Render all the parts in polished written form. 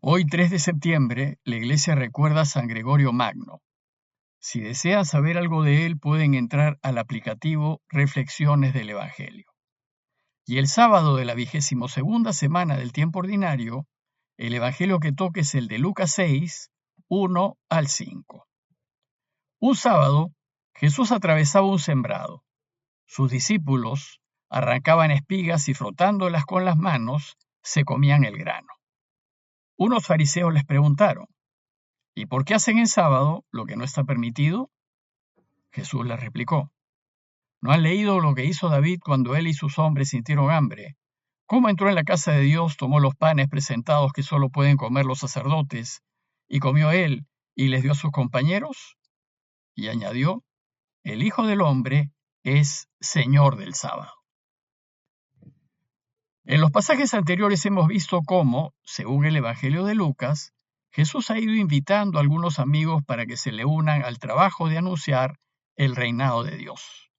Hoy, 3 de septiembre, la Iglesia recuerda a San Gregorio Magno. Si desean saber algo de él, pueden entrar al aplicativo Reflexiones del Evangelio. Y el sábado de la 22ª semana del tiempo ordinario, el Evangelio que toca es el de Lucas 6, 1 al 5. Un sábado, Jesús atravesaba un sembrado. Sus discípulos arrancaban espigas y frotándolas con las manos, se comían el grano. Unos fariseos les preguntaron: ¿y por qué hacen en sábado lo que no está permitido? Jesús les replicó: ¿no han leído lo que hizo David cuando él y sus hombres sintieron hambre? ¿Cómo entró en la casa de Dios, tomó los panes presentados que solo pueden comer los sacerdotes, y comió él y les dio a sus compañeros? Y añadió: el Hijo del Hombre es Señor del sábado. En los pasajes anteriores hemos visto cómo, según el Evangelio de Lucas, Jesús ha ido invitando a algunos amigos para que se le unan al trabajo de anunciar el reinado de Dios.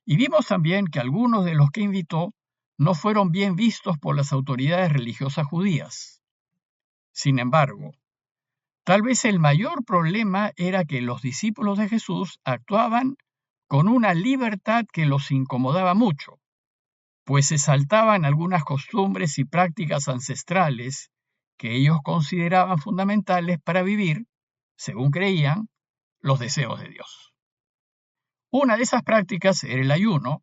Y vimos también que algunos de los que invitó no fueron bien vistos por las autoridades religiosas judías. Sin embargo, tal vez el mayor problema era que los discípulos de Jesús actuaban con una libertad que los incomodaba mucho, pues se saltaban algunas costumbres y prácticas ancestrales que ellos consideraban fundamentales para vivir, según creían, los deseos de Dios. Una de esas prácticas era el ayuno,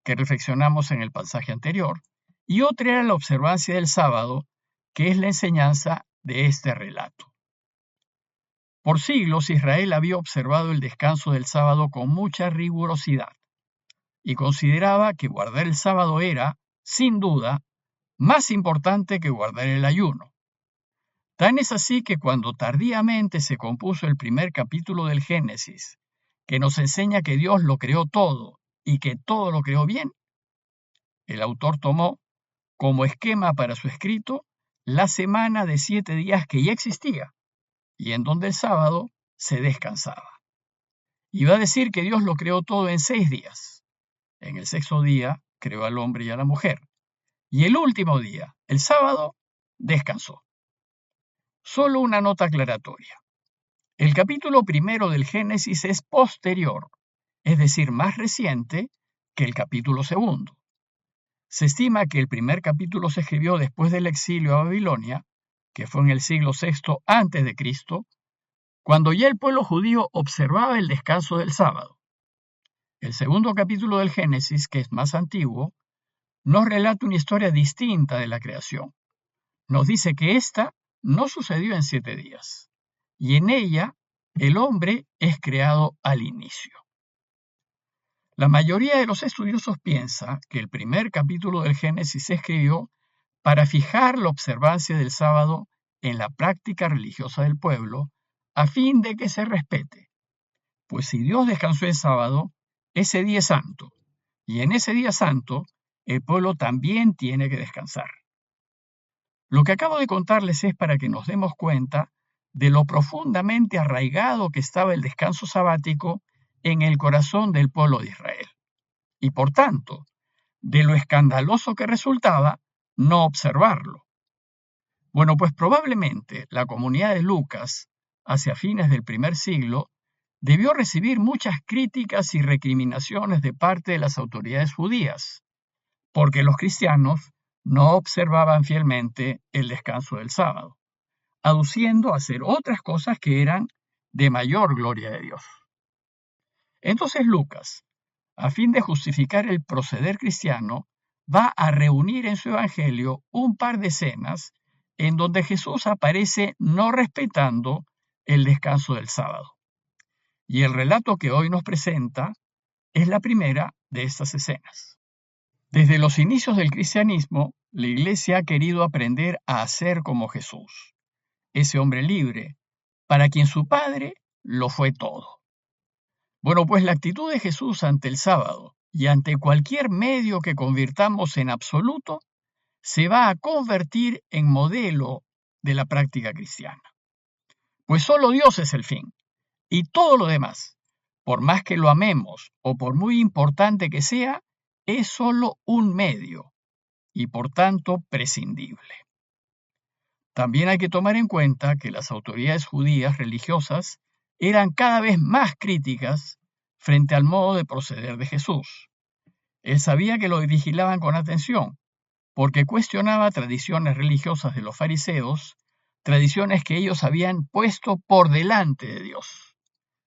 que reflexionamos en el pasaje anterior, y otra era la observancia del sábado, que es la enseñanza de este relato. Por siglos Israel había observado el descanso del sábado con mucha rigurosidad y consideraba que guardar el sábado era, sin duda, más importante que guardar el ayuno. Tan es así que cuando tardíamente se compuso el primer capítulo del Génesis, que nos enseña que Dios lo creó todo y que todo lo creó bien, el autor tomó como esquema para su escrito la semana de 7 días que ya existía y en donde el sábado se descansaba. Y va a decir que Dios lo creó todo en 6 días. En el 6º día creó al hombre y a la mujer. Y el último día, el sábado, descansó. Solo una nota aclaratoria. El capítulo primero del Génesis es posterior, es decir, más reciente que el capítulo segundo. Se estima que el primer capítulo se escribió después del exilio a Babilonia, que fue en el siglo VI a.C., cuando ya el pueblo judío observaba el descanso del sábado. El segundo capítulo del Génesis, que es más antiguo, nos relata una historia distinta de la creación. Nos dice que ésta no sucedió en 7 días, y en ella el hombre es creado al inicio. La mayoría de los estudiosos piensa que el primer capítulo del Génesis se escribió para fijar la observancia del sábado en la práctica religiosa del pueblo, a fin de que se respete. Pues si Dios descansó en sábado, ese día es santo, y en ese día santo el pueblo también tiene que descansar. Lo que acabo de contarles es para que nos demos cuenta de lo profundamente arraigado que estaba el descanso sabático en el corazón del pueblo de Israel, y por tanto, de lo escandaloso que resultaba no observarlo. Bueno, pues probablemente la comunidad de Lucas, hacia fines del primer siglo, debió recibir muchas críticas y recriminaciones de parte de las autoridades judías, porque los cristianos no observaban fielmente el descanso del sábado, aduciendo a hacer otras cosas que eran de mayor gloria de Dios. Entonces Lucas, a fin de justificar el proceder cristiano, va a reunir en su evangelio un par de escenas en donde Jesús aparece no respetando el descanso del sábado. Y el relato que hoy nos presenta es la primera de estas escenas. Desde los inicios del cristianismo, la Iglesia ha querido aprender a hacer como Jesús, ese hombre libre, para quien su Padre lo fue todo. Bueno, pues la actitud de Jesús ante el sábado y ante cualquier medio que convirtamos en absoluto, se va a convertir en modelo de la práctica cristiana. Pues solo Dios es el fin, y todo lo demás, por más que lo amemos o por muy importante que sea, es solo un medio y por tanto prescindible. También hay que tomar en cuenta que las autoridades judías religiosas eran cada vez más críticas frente al modo de proceder de Jesús. Él sabía que lo vigilaban con atención, porque cuestionaba tradiciones religiosas de los fariseos, tradiciones que ellos habían puesto por delante de Dios,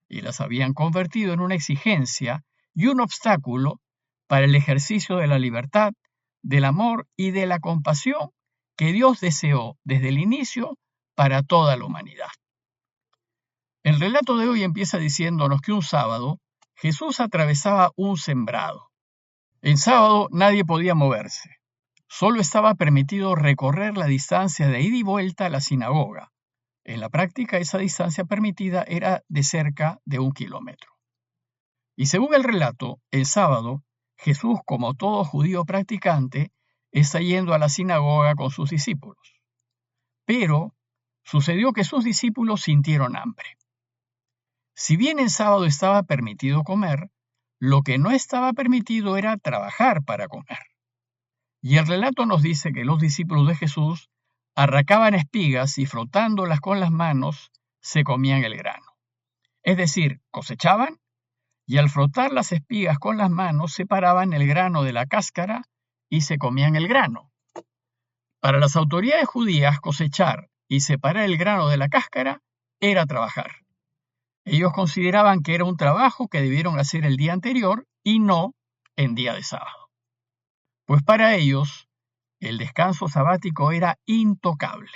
y las habían convertido en una exigencia y un obstáculo para el ejercicio de la libertad, del amor y de la compasión que Dios deseó desde el inicio para toda la humanidad. El relato de hoy empieza diciéndonos que un sábado Jesús atravesaba un sembrado. En sábado nadie podía moverse. Solo estaba permitido recorrer la distancia de ida y vuelta a la sinagoga. En la práctica, esa distancia permitida era de cerca de 1 kilómetro. Y según el relato, el sábado, Jesús, como todo judío practicante, está yendo a la sinagoga con sus discípulos. Pero sucedió que sus discípulos sintieron hambre. Si bien en sábado estaba permitido comer, lo que no estaba permitido era trabajar para comer. Y el relato nos dice que los discípulos de Jesús arrancaban espigas y frotándolas con las manos se comían el grano. Es decir, cosechaban y al frotar las espigas con las manos separaban el grano de la cáscara y se comían el grano. Para las autoridades judías, cosechar y separar el grano de la cáscara era trabajar. Ellos consideraban que era un trabajo que debieron hacer el día anterior y no en día de sábado. Pues para ellos, el descanso sabático era intocable.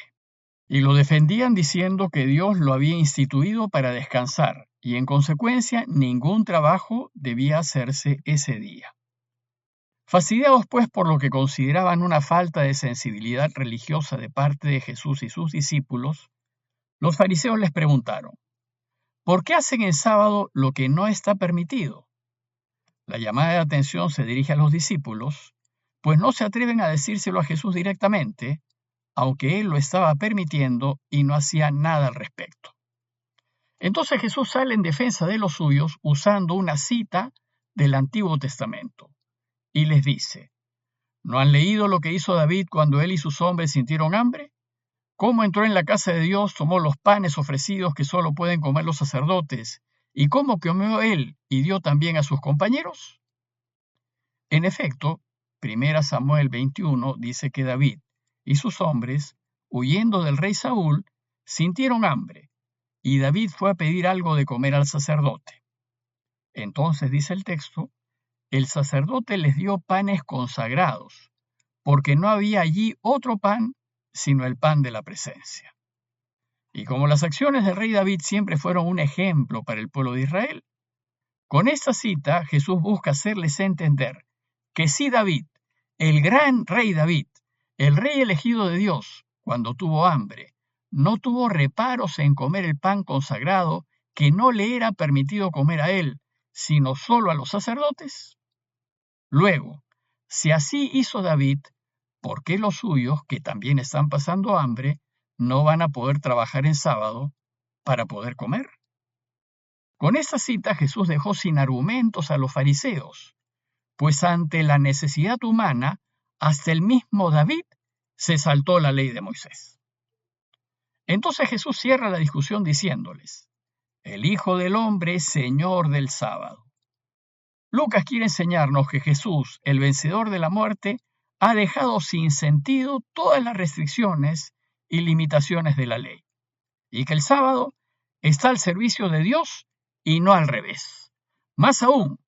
Y lo defendían diciendo que Dios lo había instituido para descansar y en consecuencia ningún trabajo debía hacerse ese día. Fastidiados pues por lo que consideraban una falta de sensibilidad religiosa de parte de Jesús y sus discípulos, los fariseos les preguntaron: ¿por qué hacen en sábado lo que no está permitido? La llamada de atención se dirige a los discípulos, pues no se atreven a decírselo a Jesús directamente, aunque él lo estaba permitiendo y no hacía nada al respecto. Entonces Jesús sale en defensa de los suyos usando una cita del Antiguo Testamento y les dice: ¿no han leído lo que hizo David cuando él y sus hombres sintieron hambre? ¿Cómo entró en la casa de Dios, tomó los panes ofrecidos que solo pueden comer los sacerdotes, y cómo comió él y dio también a sus compañeros? En efecto, 1 Samuel 21 dice que David y sus hombres, huyendo del rey Saúl, sintieron hambre, y David fue a pedir algo de comer al sacerdote. Entonces, dice el texto, el sacerdote les dio panes consagrados, porque no había allí otro pan sino el pan de la presencia. Y como las acciones del rey David siempre fueron un ejemplo para el pueblo de Israel, con esta cita Jesús busca hacerles entender que si David, el gran rey David, el rey elegido de Dios, cuando tuvo hambre, no tuvo reparos en comer el pan consagrado que no le era permitido comer a él, sino solo a los sacerdotes. Luego, si así hizo David, ¿por qué los suyos, que también están pasando hambre, no van a poder trabajar en sábado para poder comer? Con esta cita Jesús dejó sin argumentos a los fariseos, pues ante la necesidad humana, hasta el mismo David se saltó la ley de Moisés. Entonces Jesús cierra la discusión diciéndoles: el Hijo del Hombre es Señor del sábado. Lucas quiere enseñarnos que Jesús, el vencedor de la muerte, ha dejado sin sentido todas las restricciones y limitaciones de la ley, y que el sábado está al servicio de Dios y no al revés. Más aún,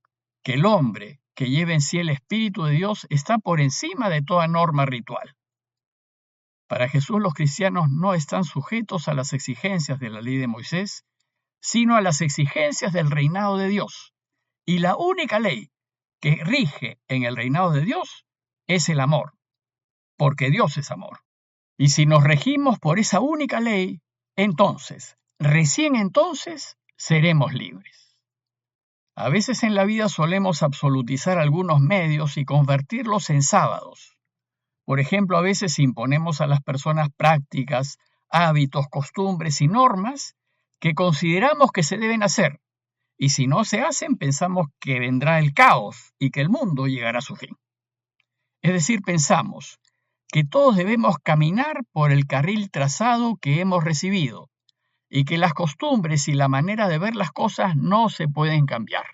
que el hombre que lleva en sí el Espíritu de Dios está por encima de toda norma ritual. Para Jesús, los cristianos no están sujetos a las exigencias de la ley de Moisés, sino a las exigencias del reinado de Dios. Y la única ley que rige en el reinado de Dios es el amor, porque Dios es amor. Y si nos regimos por esa única ley, entonces, recién entonces, seremos libres. A veces en la vida solemos absolutizar algunos medios y convertirlos en sábados. Por ejemplo, a veces imponemos a las personas prácticas, hábitos, costumbres y normas que consideramos que se deben hacer. Y si no se hacen, pensamos que vendrá el caos y que el mundo llegará a su fin. Es decir, pensamos que todos debemos caminar por el carril trazado que hemos recibido y que las costumbres y la manera de ver las cosas no se pueden cambiar.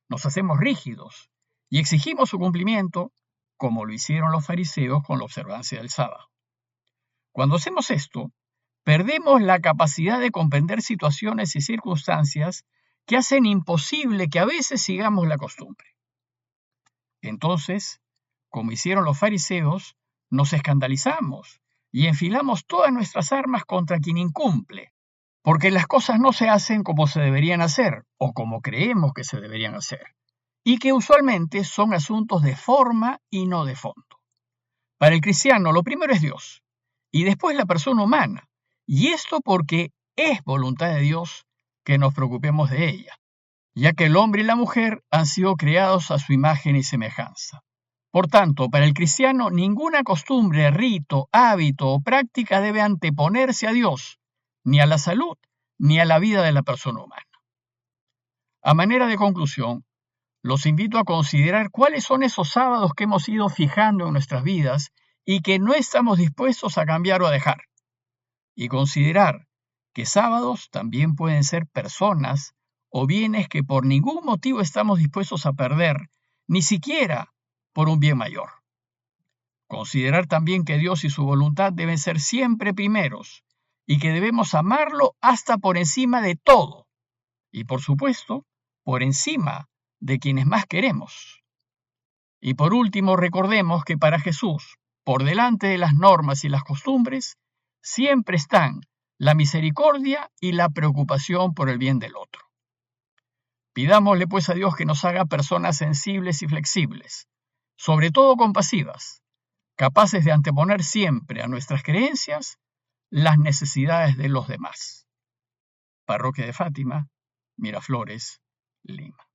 Nos hacemos rígidos y exigimos su cumplimiento, como lo hicieron los fariseos con la observancia del sábado. Cuando hacemos esto, perdemos la capacidad de comprender situaciones y circunstancias que hacen imposible que a veces sigamos la costumbre. Entonces, como hicieron los fariseos, nos escandalizamos y enfilamos todas nuestras armas contra quien incumple, porque las cosas no se hacen como se deberían hacer o como creemos que se deberían hacer, y que usualmente son asuntos de forma y no de fondo. Para el cristiano, lo primero es Dios, y después la persona humana, y esto porque es voluntad de Dios que nos preocupemos de ella, ya que el hombre y la mujer han sido creados a su imagen y semejanza. Por tanto, para el cristiano, ninguna costumbre, rito, hábito o práctica debe anteponerse a Dios, ni a la salud, ni a la vida de la persona humana. A manera de conclusión, los invito a considerar cuáles son esos sábados que hemos ido fijando en nuestras vidas y que no estamos dispuestos a cambiar o a dejar. Y considerar que sábados también pueden ser personas o bienes que por ningún motivo estamos dispuestos a perder, ni siquiera por un bien mayor. Considerar también que Dios y su voluntad deben ser siempre primeros y que debemos amarlo hasta por encima de todo y, por supuesto, por encima de quienes más queremos. Y por último, recordemos que para Jesús, por delante de las normas y las costumbres, siempre están la misericordia y la preocupación por el bien del otro. Pidámosle pues a Dios que nos haga personas sensibles y flexibles, sobre todo compasivas, capaces de anteponer siempre a nuestras creencias las necesidades de los demás. Parroquia de Fátima, Miraflores, Lima.